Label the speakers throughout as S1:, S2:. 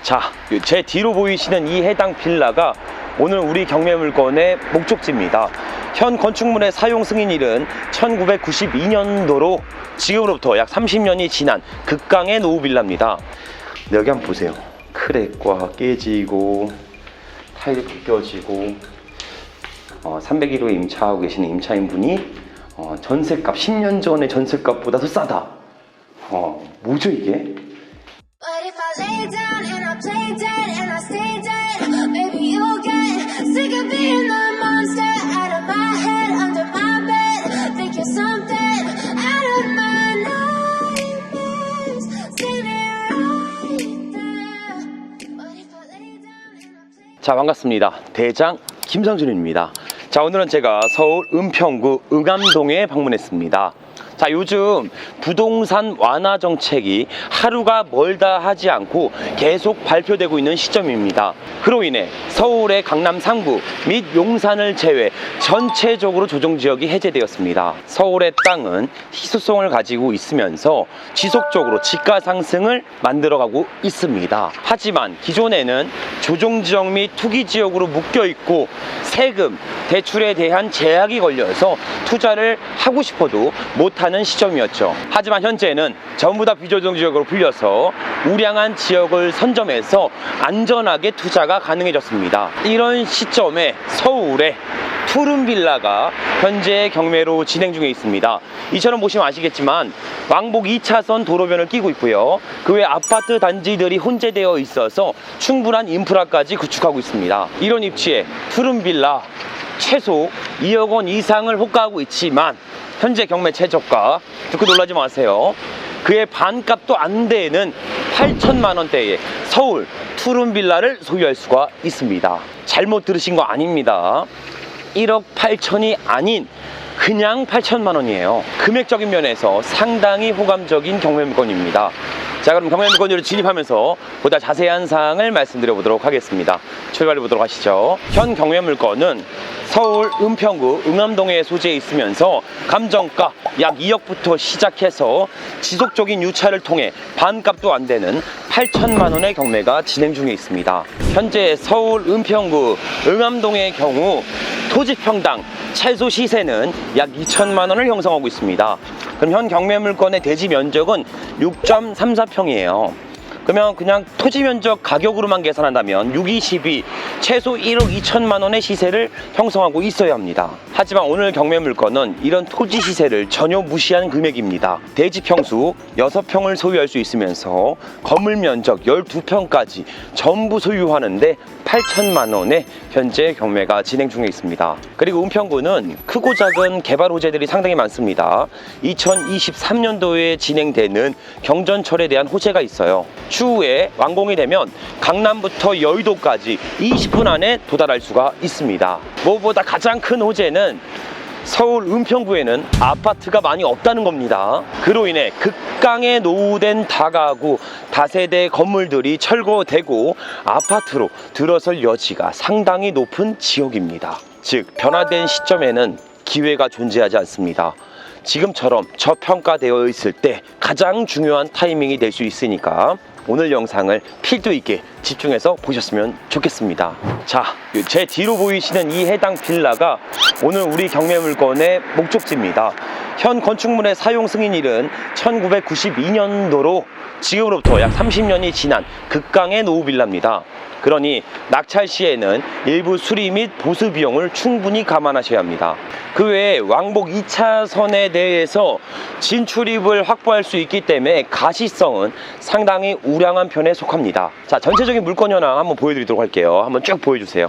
S1: 자, 제 뒤로 보이시는 이 해당 빌라가 오늘 우리 경매물건의 목적지입니다. 현 건축물의 사용 승인일은 1992년도로 지금으로부터 약 30년이 지난 극강의 노후 빌라입니다. 여기 한번 보세요. 크랙과 깨지고 타일이 벗겨지고 301호에 임차하고 계시는 임차인분이 전셋값 10년 전의 전셋값보다 더 싸다. 뭐죠 이게?
S2: But if I lay down and I play dead and I stay dead, maybe you'll get sick of being the monster out of my head, under my bed. Think you're something out of my nightmares. Seen it right there. But if I lay down and I play.
S1: 자, 반갑습니다. 대장 김성준입니다. 자, 오늘은 제가 서울 은평구 응암동에 방문했습니다. 자, 요즘 부동산 완화 정책이 하루가 멀다 하지 않고 계속 발표되고 있는 시점입니다. 그로 인해 서울의 강남 3구 및 용산을 제외 전체적으로 조정지역이 해제되었습니다. 서울의 땅은 희소성을 가지고 있으면서 지속적으로 지가 상승을 만들어가고 있습니다. 하지만 기존에는 조정지역 및 투기지역으로 묶여있고 세금, 대출에 대한 제약이 걸려서 투자를 하고 싶어도 못하는 시점이었죠. 하지만 현재는 전부 다 비조정지역으로 풀려서 우량한 지역을 선점해서 안전하게 투자가 가능해졌습니다. 이런 시점에 서울에 푸른빌라가 현재 경매로 진행 중에 있습니다. 이처럼 보시면 아시겠지만 왕복 2차선 도로변을 끼고 있고요. 그 외 아파트 단지들이 혼재되어 있어서 충분한 인프라까지 구축하고 있습니다. 이런 입지에 푸른빌라 최소 2억 원 이상을 호가하고 있지만 현재 경매 최저가 듣고 놀라지 마세요. 그의 반값도 안 되는 8천만 원대의 서울 푸른빌라를 소유할 수가 있습니다. 잘못 들으신 거 아닙니다. 1억 8천이 아닌 그냥 8천만 원이에요. 금액적인 면에서 상당히 호감적인 경매물건입니다. 자, 그럼 경매물건으로 진입하면서 보다 자세한 사항을 말씀드려 보도록 하겠습니다. 출발해 보도록 하시죠. 현 경매물건은 서울 은평구 응암동에 소재해 있으면서 감정가 약 2억부터 시작해서 지속적인 유찰을 통해 반값도 안 되는 8천만 원의 경매가 진행 중에 있습니다. 현재 서울 은평구 응암동의 경우 토지평당 최소 시세는 약 2천만 원을 형성하고 있습니다. 그럼 현 경매물건의 대지 면적은 6.34평이에요. 그러면 그냥 토지 면적 가격으로만 계산한다면 6,22 최소 1억 2천만 원의 시세를 형성하고 있어야 합니다. 하지만 오늘 경매물건은 이런 토지 시세를 전혀 무시한 금액입니다. 대지 평수 6평을 소유할 수 있으면서 건물 면적 12평까지 전부 소유하는데 8천만 원에 현재 경매가 진행 중에 있습니다. 그리고 은평구는 크고 작은 개발 호재들이 상당히 많습니다. 2023년도에 진행되는 경전철에 대한 호재가 있어요. 추후에 완공이 되면 강남부터 여의도까지 20분 안에 도달할 수가 있습니다. 무엇보다 가장 큰 호재는 서울 은평구에는 아파트가 많이 없다는 겁니다. 그로 인해 극강에 노후된 다가구, 다세대 건물들이 철거되고 아파트로 들어설 여지가 상당히 높은 지역입니다. 즉, 변화된 시점에는 기회가 존재하지 않습니다. 지금처럼 저평가되어 있을 때 가장 중요한 타이밍이 될 수 있으니까 오늘 영상을 필도 있게 집중해서 보셨으면 좋겠습니다. 자, 제 뒤로 보이시는 이 해당 빌라가 오늘 우리 경매물건의 목적지입니다. 현 건축물의 사용 승인일은 1992년도로 지금으로부터 약 30년이 지난 극강의 노후 빌라입니다. 그러니 낙찰 시에는 일부 수리 및 보수 비용을 충분히 감안하셔야 합니다. 그 외에 왕복 2차선에 대해서 진출입을 확보할 수 있기 때문에 가시성은 상당히 우량한 편에 속합니다. 자, 전체적인 물건 현황 한번 보여드리도록 할게요. 한번 쭉 보여주세요.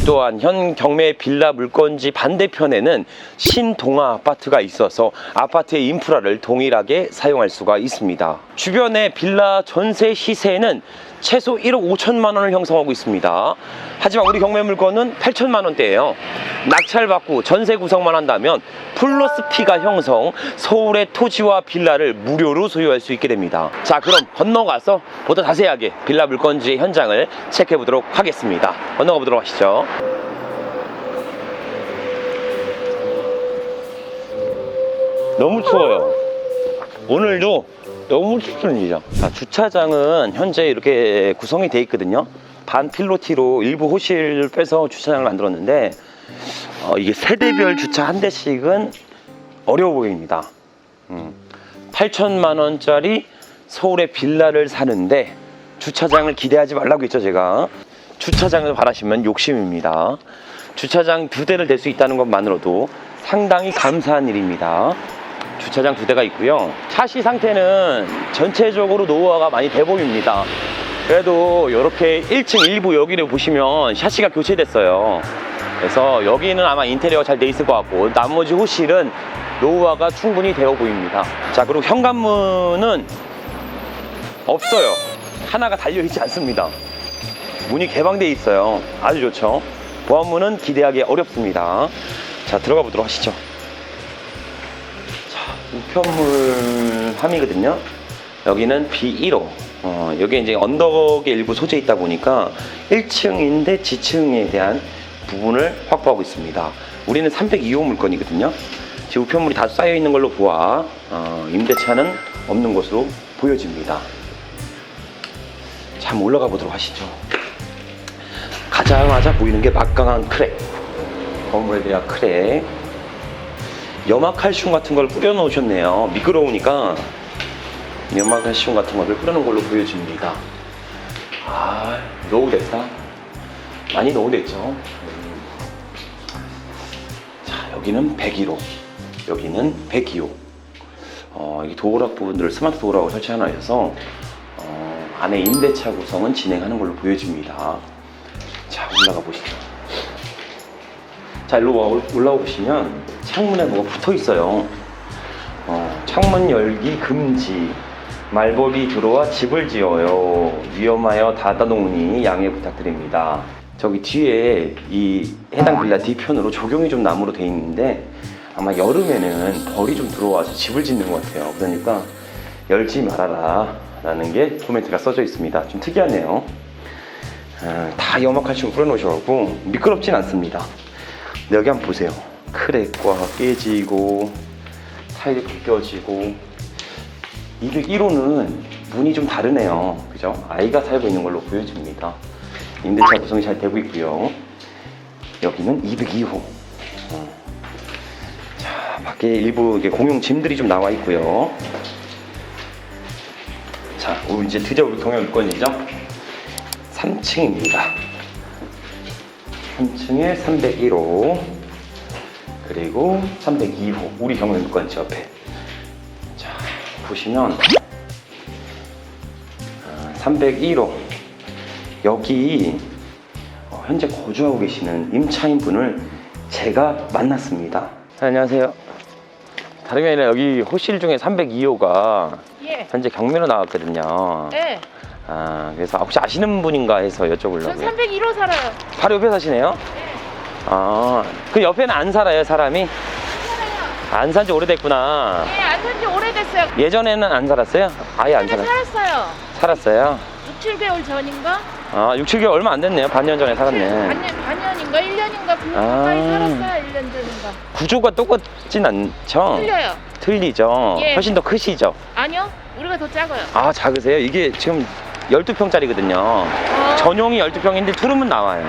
S1: 또한 현 경매 빌라 물건지 반대편에는 신동아 아파트가 있어서 아파트의 인프라를 동일하게 사용할 수가 있습니다. 주변의 빌라 전세 시세는 최소 1억 5천만 원을 형성하고 있습니다. 하지만 우리 경매 물건은 8천만 원대예요. 낙찰받고 전세 구성만 한다면 플러스 P가 형성, 서울의 토지와 빌라를 무료로 소유할 수 있게 됩니다. 자, 그럼 건너가서 보다 자세하게 빌라 물건지의 현장을 체크해 보도록 하겠습니다. 건너가 보도록 하시죠. 너무 추워요. 오늘도 너무 춥습니다. 자, 주차장은 현재 이렇게 구성이 되어 있거든요. 반 필로티로 일부 호실을 빼서 주차장을 만들었는데 이게 세대별 주차 한 대씩은 어려워 보입니다. 8천만 원짜리 서울의 빌라를 사는데 주차장을 기대하지 말라고 했죠. 제가 주차장을 바라시면 욕심입니다. 주차장 2대를 댈 수 있다는 것만으로도 상당히 감사한 일입니다. 주차장 2대가 있고요. 샤시 상태는 전체적으로 노후화가 많이 돼 보입니다. 그래도 이렇게 1층 일부 여기를 보시면 샤시가 교체됐어요. 그래서 여기는 아마 인테리어가 잘 돼 있을 것 같고 나머지 호실은 노후화가 충분히 되어 보입니다. 자, 그리고 현관문은 없어요. 하나가 달려있지 않습니다. 문이 개방되어 있어요. 아주 좋죠. 보안문은 기대하기 어렵습니다. 자, 들어가 보도록 하시죠. 자, 우편물 함이거든요. 여기는 B1호. 여기 이제 언덕에 일부 소재 있다 보니까 1층인데 지층에 대한 부분을 확보하고 있습니다. 우리는 302호 물건이거든요. 지금 우편물이 다 쌓여 있는 걸로 보아 임대차는 없는 것으로 보여집니다. 자, 한번 올라가 보도록 하시죠. 가자마자 보이는 게 막강한 크랙, 건물에 대한 크랙. 염화칼슘 같은 걸 뿌려 놓으셨네요. 미끄러우니까 염화칼슘 같은 거를 뿌려 놓은 걸로 보여집니다. 아, 노후됐다. 많이 노후됐죠. 자, 여기는 101호, 여기는 102호. 이 도어락 부분들을 스마트 도어락으로 설치하나 해서 안에 임대차 구성은 진행하는 걸로 보여집니다. 자, 올라가 보시죠. 자, 일로 올라와 보시면 창문에 뭐가 붙어 있어요. 창문 열기 금지. 말벌이 들어와 집을 지어요. 위험하여 닫아놓으니 양해 부탁드립니다. 저기 뒤에 이 해당 빌라 뒤편으로 조경이 좀 나무로 돼 있는데 아마 여름에는 벌이 좀 들어와서 집을 짓는 것 같아요. 그러니까 열지 말아라 라는 게 코멘트가 써져 있습니다. 좀 특이하네요. 다 염화칼슘 뿌려놓으셔가지고 미끄럽진 않습니다. 근데 여기 한번 보세요. 크랙과 깨지고 타일이 벗겨지고. 201호는 문이 좀 다르네요. 그죠? 아이가 살고 있는 걸로 보여집니다. 임대차 구성이 잘 되고 있고요. 여기는 202호. 자, 밖에 일부 공용 짐들이 좀 나와 있고요. 자, 이제 드디어 우리 동해 물건이죠. 3층입니다. 3층에 301호 그리고 302호 우리 경매 물건지 옆에. 자, 보시면 301호 여기 현재 거주하고 계시는 임차인분을 제가 만났습니다. 안녕하세요. 다름이 아니라 여기 호실 중에 302호가
S3: 예.
S1: 현재 경매로 나왔거든요.
S3: 네.
S1: 그래서 혹시 아시는 분인가 해서 여쭤보려고요.
S3: 전 301호 살아요.
S1: 바로 옆에 사시네요?
S3: 네.
S1: 그 옆에는 안 살아요, 사람이?
S3: 살아요.
S1: 안 산지 오래됐구나.
S3: 네, 안 산지 오래됐어요.
S1: 예전에는 안 살았어요? 아예 안
S3: 예전에
S1: 살았어요?
S3: 살았어요.
S1: 살았어요?
S3: 6, 7개월 전인가?
S1: 6, 7개월 얼마 안 됐네요. 반년 전에 살았네.
S3: 반년인가? 1년인가? 그 가까이 살았어요. 1년 전인가?
S1: 구조가 똑같진 않죠?
S3: 틀려요.
S1: 틀리죠?
S3: 예.
S1: 훨씬 더 크시죠?
S3: 아니요. 우리가 더 작아요.
S1: 작으세요? 이게 지금 12평짜리거든요. 전용이 12평인데 투룸은 나와요.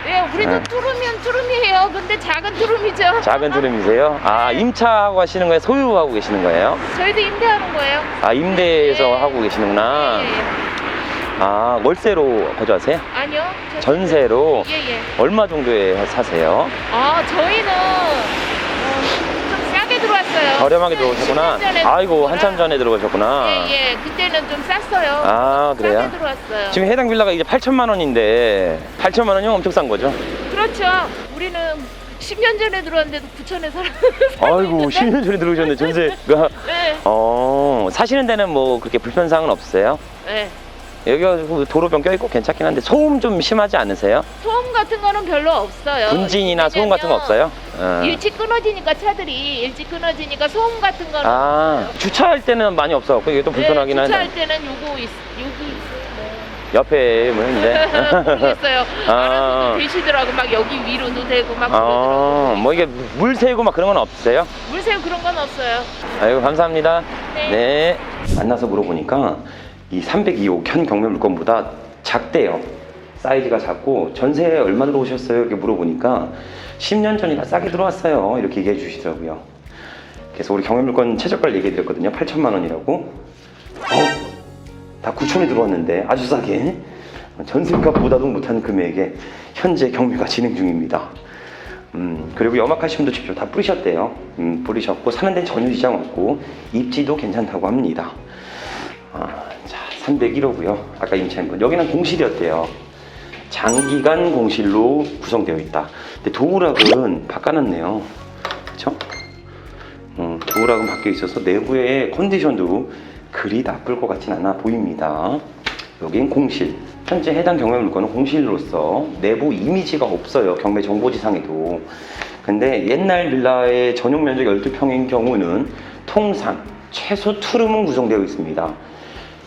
S3: 예, 우리도
S1: 네.
S3: 투룸이면 투룸이에요. 근데 작은 투룸이죠.
S1: 작은 투룸이세요? 임차하고 하시는 거예요? 소유하고 계시는 거예요?
S3: 저희도 임대하는 거예요.
S1: 임대해서
S3: 예.
S1: 하고 계시는구나.
S3: 예, 예.
S1: 월세로 거주하세요?
S3: 아니요.
S1: 전세로?
S3: 예, 예.
S1: 얼마 정도에 사세요?
S3: 저희는 좀 싸게 들어왔어요.
S1: 저렴하게 들어오셨구나.
S3: 10년 전에
S1: 아이고,
S3: 들어왔구나.
S1: 한참 전에 들어오셨구나.
S3: 예, 예. 그때는 좀 쌌어요.
S1: 그래요?
S3: 싸게 들어왔어요.
S1: 지금 해당 빌라가 이제 8천만 원인데 8천만 원이면 엄청 싼 거죠?
S3: 그렇죠. 우리는 10년 전에 들어왔는데도 9천에 살았는데.
S1: 아이고, 10년 전에 들어오셨네, 전세가.
S3: 네.
S1: 사시는 데는 뭐 그렇게 불편사항은 없어요?
S3: 네.
S1: 여기가 도로변 껴있고 괜찮긴 한데 소음 좀 심하지 않으세요?
S3: 소음 같은 거는 별로 없어요.
S1: 분진이나 소음 같은 거 없어요?
S3: 일찍 끊어지니까 차들이 일찍 끊어지니까 소음 같은 거는 없어요.
S1: 주차할 때는 많이 없어. 그게 또 불편하긴 한데.
S3: 주차할 때는 요거 있어요.
S1: 옆에 뭐 있는데.
S3: 모르겠어요.
S1: 아.
S3: 알아서 계시더라고. 막 여기 위로도 되고 막 그러더라고.
S1: 뭐 이게 물 새고 막 그런 건 없으세요?
S3: 물새우 그런 건 없어요.
S1: 아이고 감사합니다.
S3: 네.
S1: 네. 만나서 물어보니까 이 302호 현 경매 물건보다 작대요. 사이즈가 작고 전세에 얼마 들어오셨어요? 이렇게 물어보니까 10년 전이라 싸게 들어왔어요. 이렇게 얘기해 주시더라고요. 그래서 우리 경매 물건 최저가를 얘기해 드렸거든요. 8천만 원이라고. 다 9천에 들어왔는데 아주 싸게 전세값보다도 못한 금액에 현재 경매가 진행 중입니다. 그리고 염화칼슘도 직접 다 뿌리셨대요. 뿌리셨고 사는 데는 전혀 지장 없고 입지도 괜찮다고 합니다. 자, 301호고요. 아까 임차인분 여기는 공실이었대요. 장기간 공실로 구성되어 있다. 근데 도우락은 바꿔놨네요. 그렇죠? 도우락은 바뀌어 있어서 내부의 컨디션도 그리 나쁠 것 같진 않아 보입니다. 여긴 공실. 현재 해당 경매 물건은 공실로서 내부 이미지가 없어요. 경매 정보지상에도. 근데 옛날 빌라의 전용 면적 12평인 경우는 통상 최소 투룸은 구성되어 있습니다.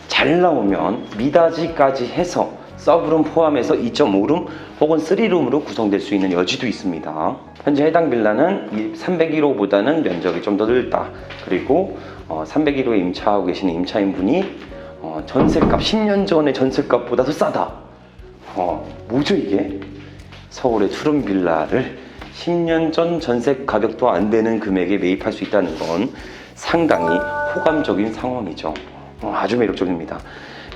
S1: 잘 나오면 미닫이까지 해서 서브룸 포함해서 2.5룸 혹은 3룸으로 구성될 수 있는 여지도 있습니다. 현재 해당 빌라는 301호보다는 면적이 좀 더 넓다. 그리고 301호에 임차하고 계시는 임차인분이 전세값 10년 전의 전세값보다 더 싸다. 뭐죠 이게? 서울의 투룸 빌라를 10년 전 전세 가격도 안 되는 금액에 매입할 수 있다는 건 상당히 호감적인 상황이죠. 아주 매력적입니다.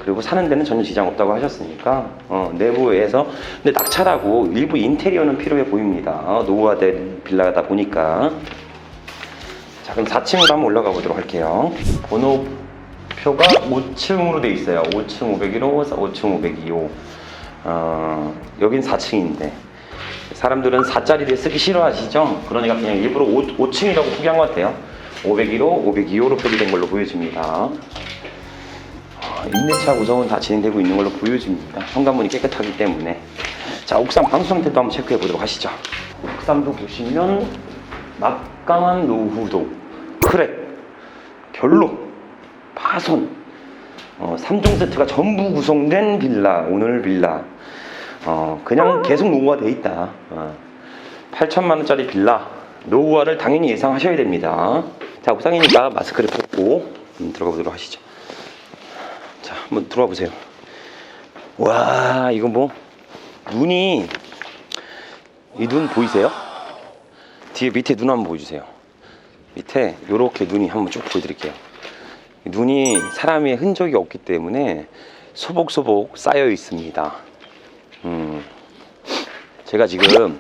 S1: 그리고 사는 데는 전혀 지장 없다고 하셨으니까 내부에서 근데 낙찰하고 일부 인테리어는 필요해 보입니다. 노후화된 빌라다 보니까. 자, 그럼 4층으로 한번 올라가 보도록 할게요. 번호표가 5층으로 돼 있어요. 5층 501호, 5층 502호. 여긴 4층인데 사람들은 4자리를 쓰기 싫어하시죠? 그러니까 그냥 일부러 5층이라고 표기한 것 같아요. 501호, 502호로 표기된 걸로 보여집니다. 임대차 구성은 다 진행되고 있는 걸로 보여집니다. 현관문이 깨끗하기 때문에. 자, 옥상 방수 상태도 한번 체크해 보도록 하시죠. 옥상도 보시면 막강한 노후도, 크랙, 결로, 파손, 3종 세트가 전부 구성된 빌라, 오늘 빌라. 그냥 계속 노후화 돼 있다. 8천만 원짜리 빌라, 노후화를 당연히 예상하셔야 됩니다. 자, 옥상이니까 마스크를 벗고 들어가 보도록 하시죠. 자, 한번 들어와 보세요. 와, 이거 뭐 눈이, 이 눈 보이세요? 뒤에 밑에 눈 한번 보여주세요. 밑에 요렇게 눈이 한번 쭉 보여드릴게요. 눈이 사람의 흔적이 없기 때문에 소복소복 쌓여 있습니다. 제가 지금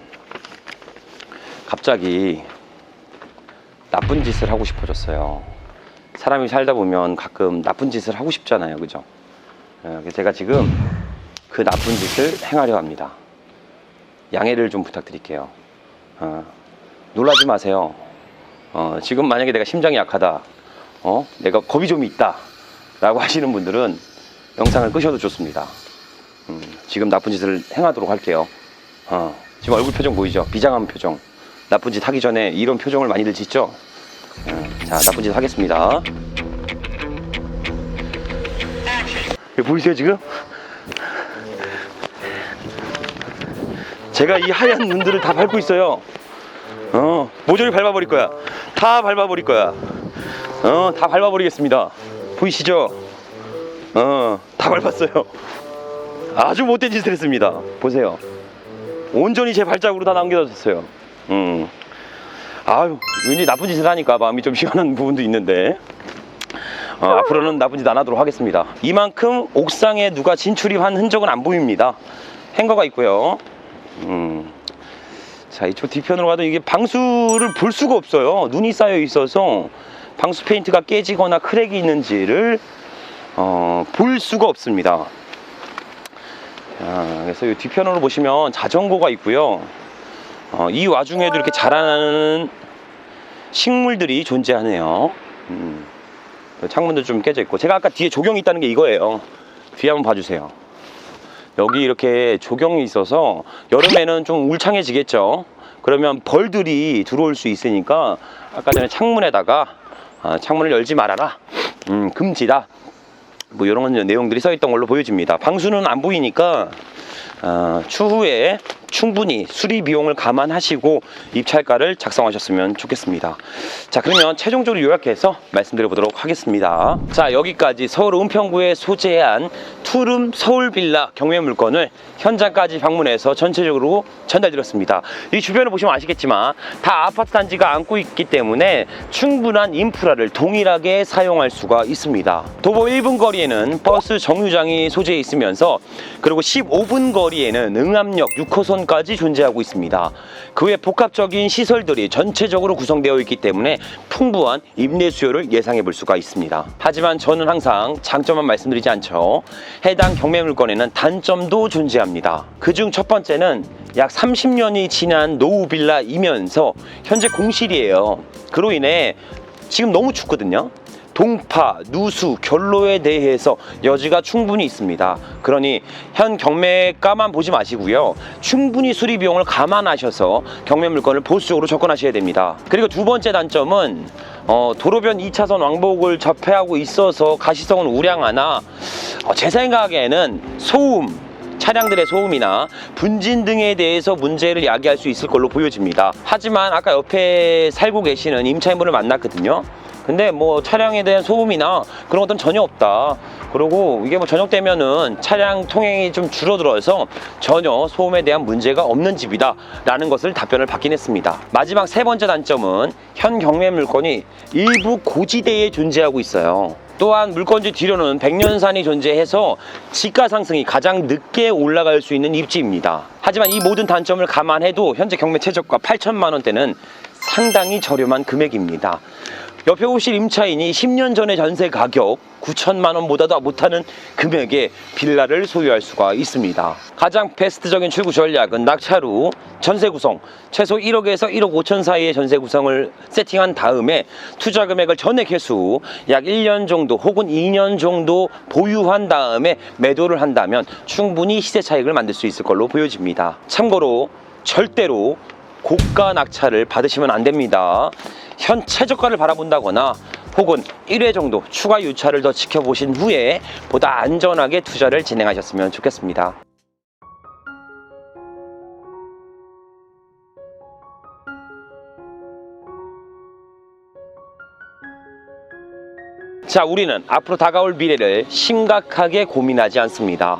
S1: 갑자기 나쁜 짓을 하고 싶어졌어요. 사람이 살다 보면 가끔 나쁜 짓을 하고 싶잖아요. 그죠? 제가 지금 그 나쁜 짓을 행하려 합니다. 양해를 좀 부탁드릴게요. 놀라지 마세요. 지금 만약에 내가 심장이 약하다, 내가 겁이 좀 있다 라고 하시는 분들은 영상을 끄셔도 좋습니다. 지금 나쁜 짓을 행하도록 할게요. 지금 얼굴 표정 보이죠? 비장한 표정. 나쁜 짓 하기 전에 이런 표정을 많이들 짓죠? 자, 나쁜 짓 하겠습니다. 보이세요 지금? 제가 이 하얀 눈들을 다 밟고 있어요. 모조리 밟아버릴 거야. 다 밟아버릴 거야. 다 밟아버리겠습니다. 보이시죠? 다 밟았어요. 아주 못된 짓을 했습니다. 보세요. 온전히 제 발자국으로 다 남겨졌어요. 아유, 왠지 나쁜 짓을 하니까 마음이 좀 시원한 부분도 있는데 앞으로는 나쁜 짓 안 하도록 하겠습니다. 이만큼 옥상에 누가 진출입한 흔적은 안 보입니다. 행거가 있고요. 자, 이쪽 뒤편으로 가도 이게 방수를 볼 수가 없어요. 눈이 쌓여 있어서 방수 페인트가 깨지거나 크랙이 있는지를 볼 수가 없습니다. 그래서 이 뒤편으로 보시면 자전거가 있고요. 이 와중에도 이렇게 자라나는 식물들이 존재하네요. 창문도 좀 깨져 있고, 제가 아까 뒤에 조경이 있다는 게 이거예요. 뒤에 한번 봐주세요. 여기 이렇게 조경이 있어서 여름에는 좀 울창해지겠죠. 그러면 벌들이 들어올 수 있으니까 아까 전에 창문에다가 창문을 열지 말아라, 금지다, 뭐 이런 내용들이 써 있던 걸로 보여집니다. 방수는 안 보이니까 추후에 충분히 수리 비용을 감안하시고 입찰가를 작성하셨으면 좋겠습니다. 자, 그러면 최종적으로 요약해서 말씀드려 보도록 하겠습니다. 자, 여기까지 서울 은평구에 소재한 투룸 서울빌라 경매 물건을 현장까지 방문해서 전체적으로 전달드렸습니다. 이 주변을 보시면 아시겠지만 다 아파트 단지가 안고 있기 때문에 충분한 인프라를 동일하게 사용할 수가 있습니다. 도보 1분 거리에는 버스 정류장이 소재해 있으면서 그리고 15분 거리에는 응암역 6호선까지 존재하고 있습니다. 그 외 복합적인 시설들이 전체적으로 구성되어 있기 때문에 풍부한 임대 수요를 예상해 볼 수가 있습니다. 하지만 저는 항상 장점만 말씀드리지 않죠. 해당 경매 물건에는 단점도 존재합니다. 그중 첫 번째는 약 30년이 지난 노후 빌라이면서 현재 공실이에요. 그로 인해 지금 너무 춥거든요. 동파, 누수, 결로에 대해서 여지가 충분히 있습니다. 그러니 현 경매가만 보지 마시고요. 충분히 수리 비용을 감안하셔서 경매 물건을 보수적으로 접근하셔야 됩니다. 그리고 두 번째 단점은 도로변 2차선 왕복을 접해하고 있어서 가시성은 우량하나 제 생각에는 소음, 차량들의 소음이나 분진 등에 대해서 문제를 야기할 수 있을 걸로 보여집니다. 하지만 아까 옆에 살고 계시는 임차인분을 만났거든요. 근데 뭐 차량에 대한 소음이나 그런 것들은 전혀 없다. 그리고 이게 뭐 저녁 되면은 차량 통행이 좀 줄어들어서 전혀 소음에 대한 문제가 없는 집이다 라는 것을 답변을 받긴 했습니다. 마지막 세 번째 단점은 현 경매 물건이 일부 고지대에 존재하고 있어요. 또한 물건지 뒤로는 백년산이 존재해서 지가 상승이 가장 늦게 올라갈 수 있는 입지입니다. 하지만 이 모든 단점을 감안해도 현재 경매 최저가 8천만 원대는 상당히 저렴한 금액입니다. 옆에 오실 임차인이 10년 전의 전세 가격 9천만 원보다도 못하는 금액의 빌라를 소유할 수가 있습니다. 가장 베스트적인 출구 전략은 낙찰 후 전세 구성 최소 1억에서 1억 5천 사이의 전세 구성을 세팅한 다음에 투자 금액을 전액 회수 후 약 1년 정도 혹은 2년 정도 보유한 다음에 매도를 한다면 충분히 시세 차익을 만들 수 있을 걸로 보여집니다. 참고로 절대로 고가 낙찰을 받으시면 안 됩니다. 현 최저가를 바라본다거나 혹은 1회 정도 추가 유찰을 더 지켜보신 후에 보다 안전하게 투자를 진행하셨으면 좋겠습니다. 자, 우리는 앞으로 다가올 미래를 심각하게 고민하지 않습니다.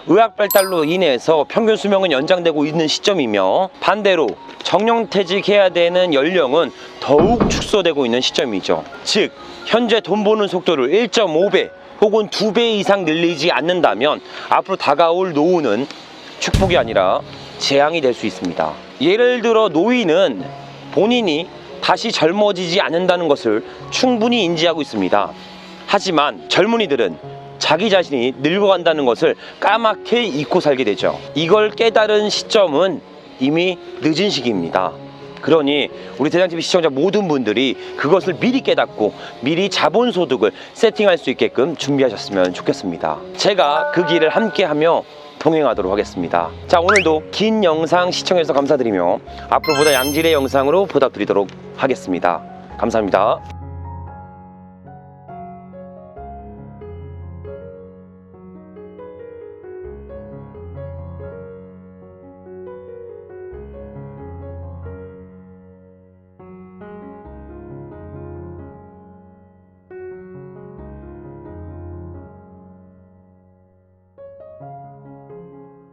S1: 의학 발달로 인해서 평균 수명은 연장되고 있는 시점이며 반대로 정년퇴직해야 되는 연령은 더욱 축소되고 있는 시점이죠. 즉 현재 돈 버는 속도를 1.5배 혹은 2배 이상 늘리지 않는다면 앞으로 다가올 노후는 축복이 아니라 재앙이 될 수 있습니다. 예를 들어 노인은 본인이 다시 젊어지지 않는다는 것을 충분히 인지하고 있습니다. 하지만 젊은이들은 자기 자신이 늙어간다는 것을 까맣게 잊고 살게 되죠. 이걸 깨달은 시점은 이미 늦은 시기입니다. 그러니 우리 대장TV 시청자 모든 분들이 그것을 미리 깨닫고 미리 자본소득을 세팅할 수 있게끔 준비하셨으면 좋겠습니다. 제가 그 길을 함께하며 동행하도록 하겠습니다. 자, 오늘도 긴 영상 시청해주셔서 감사드리며 앞으로 보다 양질의 영상으로 보답드리도록 하겠습니다. 감사합니다.